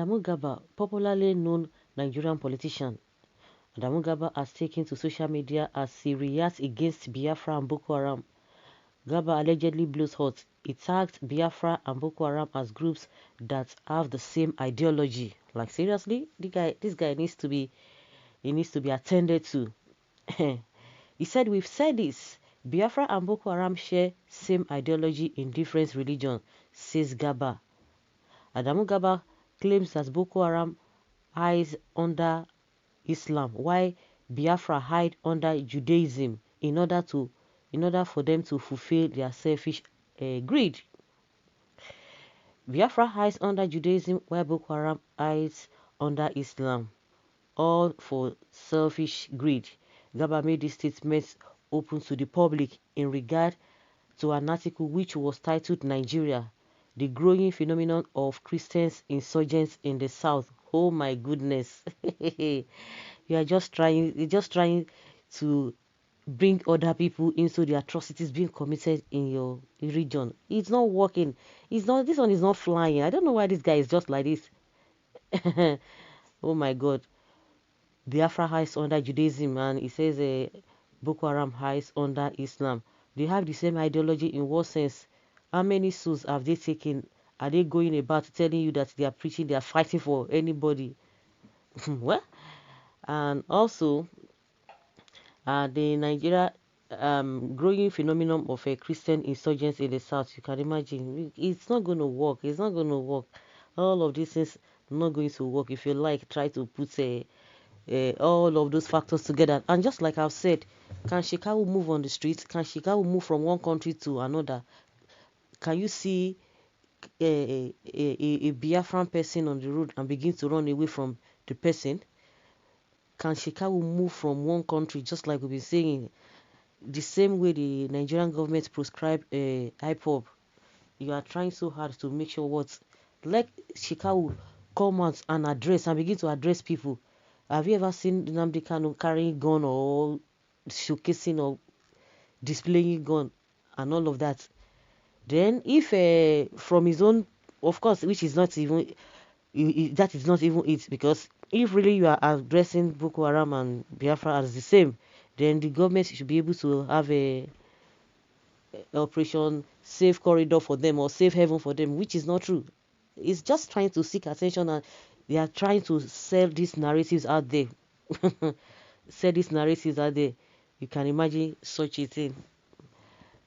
Adamu Gabba, popularly known Nigerian politician, Adamu Gabba has taken to social media as he reacts against Biafra and Boko Haram. Gabba allegedly blows hot. He tagged Biafra and Boko Haram as groups that have the same ideology. Like seriously, this guy needs to be attended to. He said, "We've said this. Biafra and Boko Haram share same ideology in different religions," says Gabba. Adamu Gabba claims that Boko Haram hides under Islam, while Biafra hide under Judaism in order for them to fulfill their selfish greed. Biafra hides under Judaism, while Boko Haram hides under Islam, all for selfish greed. Gabba made this statement open to the public in regard to an article which was titled "Nigeria, the growing phenomenon of Christians insurgents in the South." Oh my goodness. You're just trying to bring other people into the atrocities being committed in your region. It's not working. This one is not flying. I don't know why this guy is just like this. Oh my god. Biafra hides under Judaism, and it says Boko Haram hides under Islam. They have the same ideology in what sense? How many souls have they taken? Are they going about telling you that they are preaching, they are fighting for anybody? What? And also, the Nigeria growing phenomenon of a Christian insurgents in the South. You can imagine. It's not going to work. It's not going to work. All of these things not going to work. If you like, try to put all of those factors together. And just like I've said, can Shekawu move on the streets? Can Shekawu move from one country to another? Can you see a Biafran person on the road and begin to run away from the person? Can Shekawu move from one country, just like we've been saying, the same way the Nigerian government prescribe IPOB? You are trying so hard to make sure what, let Shekawu come out and begin to address people. Have you ever seen Nnamdi Kanu carrying gun or showcasing or displaying gun and all of that? Then if from his own, of course, which is not even, that is not even it, because if really you are addressing Boko Haram and Biafra as the same, then the government should be able to have a operation safe corridor for them or safe haven for them, which is not true. It's just trying to seek attention, and they are trying to sell these narratives out there. Sell these narratives out there. You can imagine such a thing.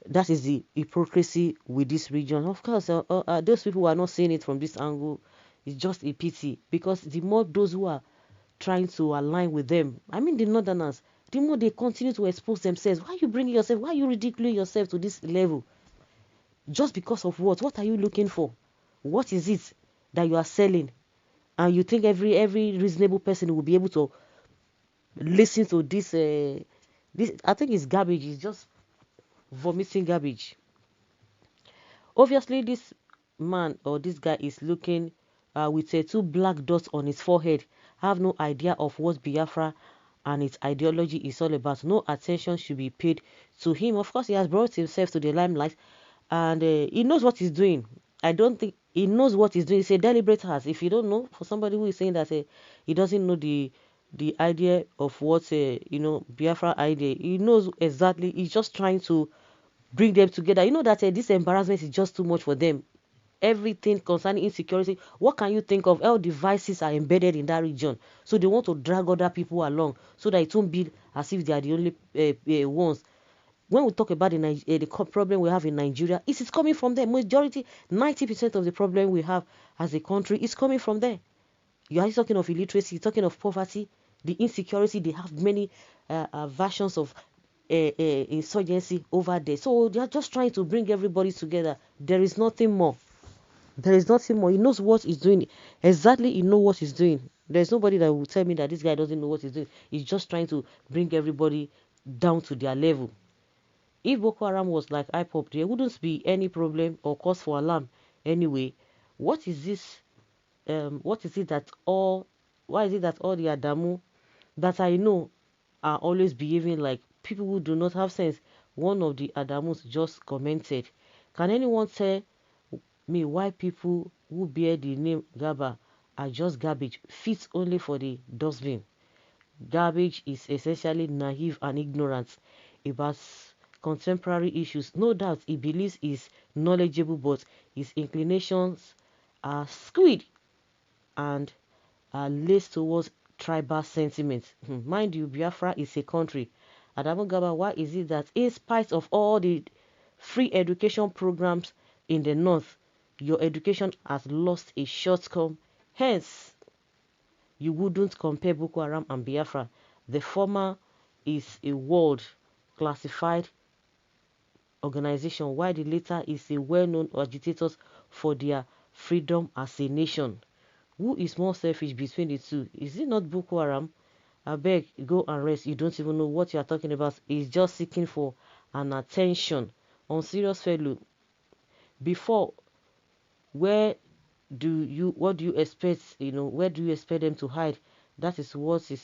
That is the hypocrisy with this region. Of course, those people who are not seeing it from this angle, it's just a pity, because the more those who are trying to align with them, I mean the northerners, the more they continue to expose themselves. Why are you bringing yourself? Why are you ridiculing yourself to this level? Just because of what? What are you looking for? What is it that you are selling? And you think every reasonable person will be able to listen to this? This, I think, it's garbage. It's just vomiting garbage. Obviously, this man or this guy is looking with two black dots on his forehead. Have no idea of what Biafra and its ideology is all about. No attention should be paid to him. Of course, he has brought himself to the limelight, and he knows what he's doing. I don't think he knows what he's doing. It's a deliberate act. If you don't know, for somebody who is saying that he doesn't know the idea of what Biafra idea, he knows exactly. He's just trying to bring them together. You know that this embarrassment is just too much for them. Everything concerning insecurity, what can you think of? All devices are embedded in that region, so they want to drag other people along so that it won't be as if they are the only ones. When we talk about the problem we have in Nigeria, it is coming from there. Majority, 90% of the problem we have as a country is coming from there. You are talking of illiteracy, you're talking of poverty, the insecurity. They have many versions of insurgency over there. So they are just trying to bring everybody together. There is nothing more. There is nothing more. He knows what he's doing. Exactly, he knows what he's doing. There's nobody that will tell me that this guy doesn't know what he's doing. He's just trying to bring everybody down to their level. If Boko Haram was like IPOP, there wouldn't be any problem or cause for alarm. Anyway, what is this? What is it that all? Why is it that all the Adamu that I know are always behaving like people who do not have sense? One of the Adamus just commented, "Can anyone tell me why people who bear the name Gabba are just garbage, fit only for the dustbin. Garbage is essentially naive and ignorant about contemporary issues. No doubt he believes he's knowledgeable, but his inclinations are skewed and are laced towards tribal sentiments. Mind you, Biafra is a country. Adamu Gabba, why is it that in spite of all the free education programs in the north, your education has lost a shortcome? Hence, you wouldn't compare Boko Haram and Biafra. The former is a world classified organization, while the latter is a well-known agitator for their freedom as a nation. Who is more selfish between the two? Is it not Boko Haram? I beg, go and rest. You don't even know what you are talking about. It's just seeking for an attention. On serious fellow, before, what do you expect, where do you expect them to hide? That is what it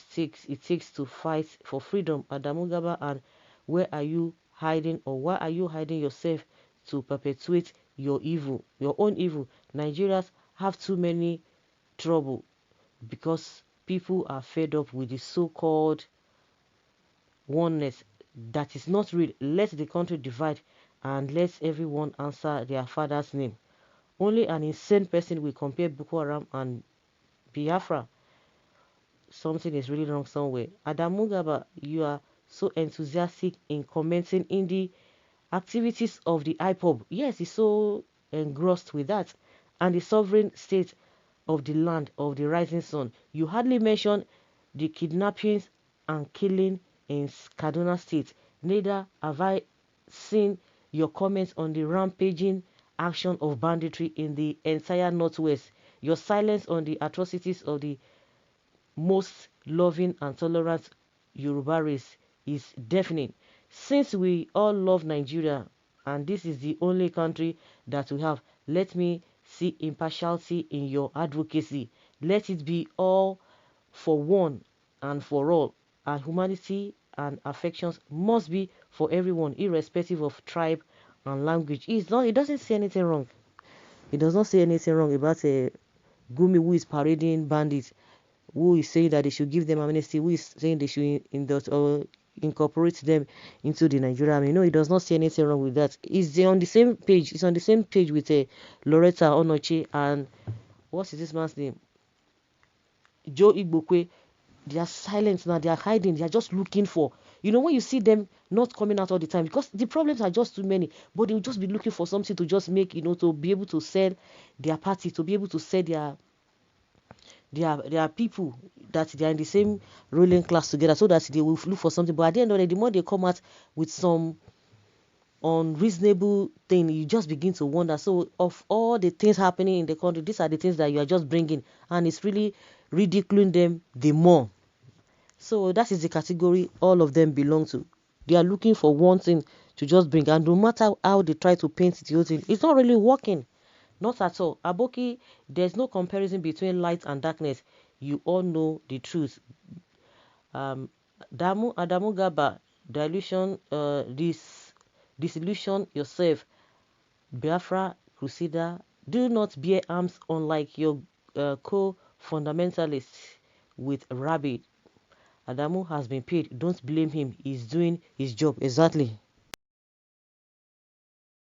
takes to fight for freedom. Adamu Gabba, and where are you hiding, or why are you hiding yourself to perpetuate your evil, your own evil? Nigerians have too many trouble because people are fed up with the so-called oneness that is not real. Let the country divide and let everyone answer their father's name. Only an insane person will compare Boko Haram and Biafra. Something is really wrong somewhere. Adamu Gabba, you are so enthusiastic in commenting in the activities of the IPOB. Yes, he's so engrossed with that. And the sovereign state of the land of the rising sun. You hardly mention the kidnappings and killing in Kaduna State. Neither have I seen your comments on the rampaging action of banditry in the entire Northwest. Your silence on the atrocities of the most loving and tolerant Yoruba race is deafening. Since we all love Nigeria and this is the only country that we have, let me see impartiality in your advocacy. Let it be all for one and for all. And humanity and affections must be for everyone, irrespective of tribe and language. He doesn't say anything wrong. He does not say anything wrong about a Gumi who is parading bandits, who is saying that they should give them amnesty, who is saying they should incorporate them into the Nigerian army. No, he does not say anything wrong with that. He's on the same page. He's on the same page with Loretta Onoche and what is this man's name? Joe Igbokwe. They are silent now. They are hiding. They are just looking for. When you see them not coming out all the time because the problems are just too many, but they will just be looking for something to just make, to be able to sell their party, to be able to sell their people, that they are in the same ruling class together, so that they will look for something. But at the end of the day, the more they come out with some unreasonable thing, you just begin to wonder. So of all the things happening in the country, these are the things that you are just bringing, and it's really ridiculing them the more. So that is the category all of them belong to. They are looking for one thing to just bring, and no matter how they try to paint the whole thing, it's not really working. Not at all. Aboki, there's no comparison between light and darkness. You all know the truth. Adamu Gabba, disillusion yourself. Biafra crusader, do not bear arms unlike your co-fundamentalists with rabbit. Adamu has been paid. Don't blame him. He's doing his job. Exactly.